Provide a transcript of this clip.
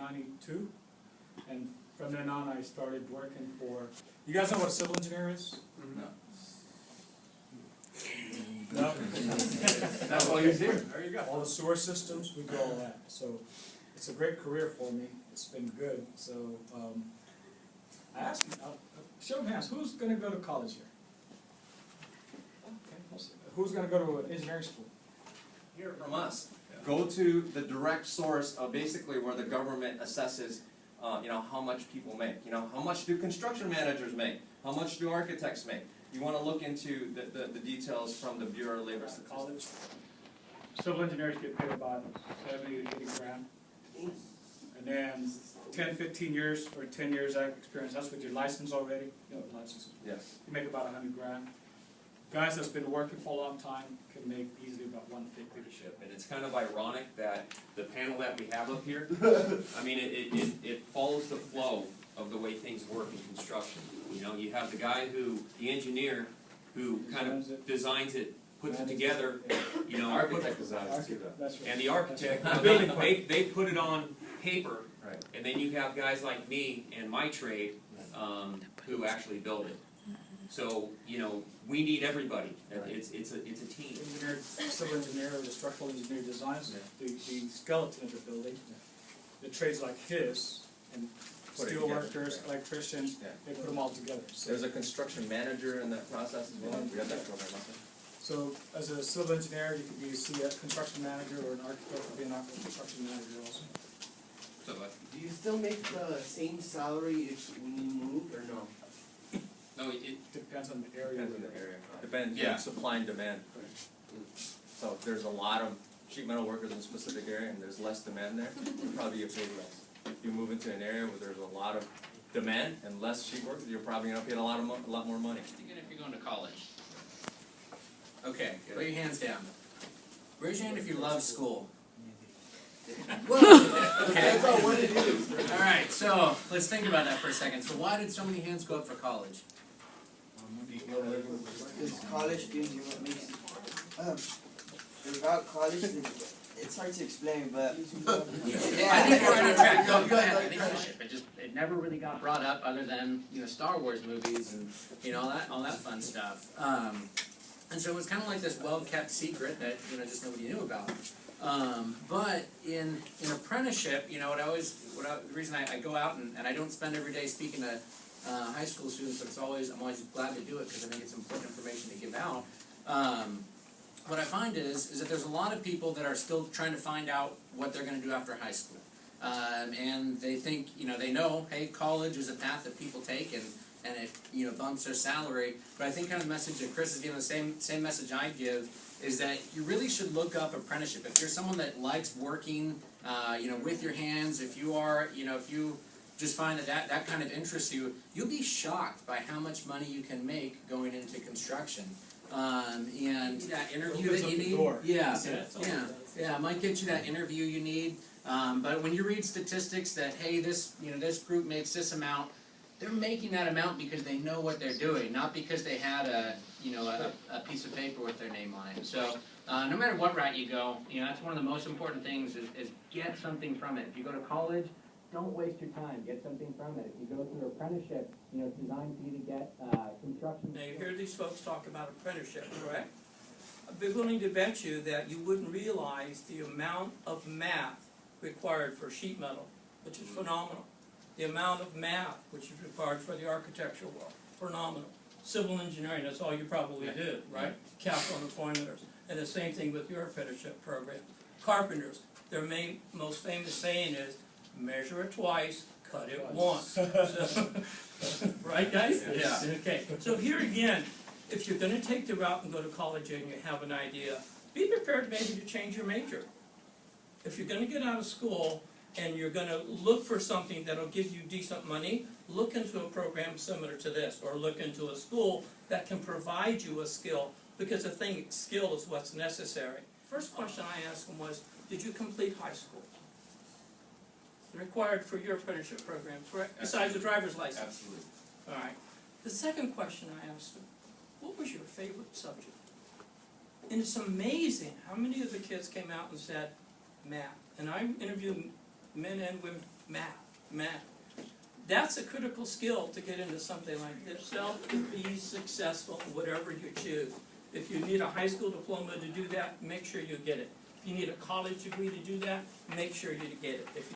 '92, and from then on I started working for. You guys know what a civil engineer is? No. No. That's why he's here. There you go. All the sewer systems, we do all that. So it's a great career for me. It's been good. So I asked, show of hands, who's going to go to college here? Okay. Who's going to go to an engineering school? Hear from us. Go to the direct source of basically where the government assesses, how much people make. How much do construction managers make? How much do architects make? You want to look into the details from the Bureau of Labor Statistics. College. Civil engineers get paid about 70 to 80 grand. And then 10, 15 years or 10 years experience, that's with your license already. You know, license. Yes. You make about 100 grand. Guys that's been working for a long time can make easily about 150. And it's kind of ironic that the panel that we have up here, I mean, it follows the flow of the way things work in construction. You have the engineer who kind of designs it, puts it together, Architect designs too, though. That's right. and the architect, they put it on paper, Right. and then you have guys like me and my trade who actually build it. So, we need everybody. Right. It's a team. Engineer, civil engineer, or the structural engineer designs the skeleton of the building. The trades like his, and Put it steel together, workers, right. electricians, Yeah. they put them all together. So, There's a construction manager in that process as well. We got that program also. so as a civil engineer, you could be a construction manager, or an architect could be an construction manager also. So, Do you still make the same salary when you move, or no? no, it, Depends on the area. Depends on the area. Depends Yeah. on supply and demand. So if there's a lot of sheet metal workers in a specific area and there's less demand there, you'll probably get paid less. If you move into an area where there's a lot of demand and less sheet workers, you're probably going to get a lot more money. Even if you're going to college. Okay, put your hands down. Raise your hand if you love school. Okay. That's all what it is. All right, so let's think about that for a second. So why did so many hands go up for college? Because college gives you what makes it. Without college, it's hard to explain, but I think we're on track. Go ahead. Apprenticeship. It never really got brought up, other than Star Wars movies and all that fun stuff. And so it was kind of like this well-kept secret that just nobody knew about. But in apprenticeship, the reason I go out and I don't spend every day speaking to high school students, but I'm always glad to do it because I think it's important information to give out. What I find is that there's a lot of people that are still trying to find out what they're going to do after high school. And they think, they know, hey, college is a path that people take and it bumps their salary. But I think kind of the message that Chris is giving, the same message I give, is that you really should look up apprenticeship. If you're someone that likes working, with your hands, if you are, if you just find that kind of interests you, you'll be shocked by how much money you can make going into construction. And that interview that you need, yeah, it might get you that interview you need. But when you read statistics that, hey, this group makes this amount, they're making that amount because they know what they're doing, not because they had a piece of paper with their name on it. So no matter what route you go, that's one of the most important things is get something from it. If you go to college, don't waste your time. Get something from it. If you go through apprenticeship, it's designed for you to get construction. Now you hear these folks talk about apprenticeship, correct? I'd be willing to bet you that you wouldn't realize the amount of math required for sheet metal, which is phenomenal. The amount of math which is required for the architectural work, phenomenal. Civil engineering, that's all you probably do, right? Capital employmenters. And the same thing with your apprenticeship program. Carpenters, their most famous saying is, measure it twice, cut it once. So, right, guys? Yeah. Okay. So here again, if you're going to take the route and go to college and you have an idea, be prepared maybe to change your major. If you're going to get out of school and you're going to look for something that'll give you decent money, look into a program similar to this, or look into a school that can provide you a skill, because the skill is what's necessary. First question I asked him was, did you complete high school? Required for your apprenticeship program, correct? Besides the driver's license? Absolutely. All right. The second question I asked him, what was your favorite subject? And it's amazing how many of the kids came out and said math. And I interviewed men and women, math. That's a critical skill to get into something like this, to be successful in whatever you choose. If you need a high school diploma to do that, make sure you get it. If you need a college degree to do that, make sure you get it. If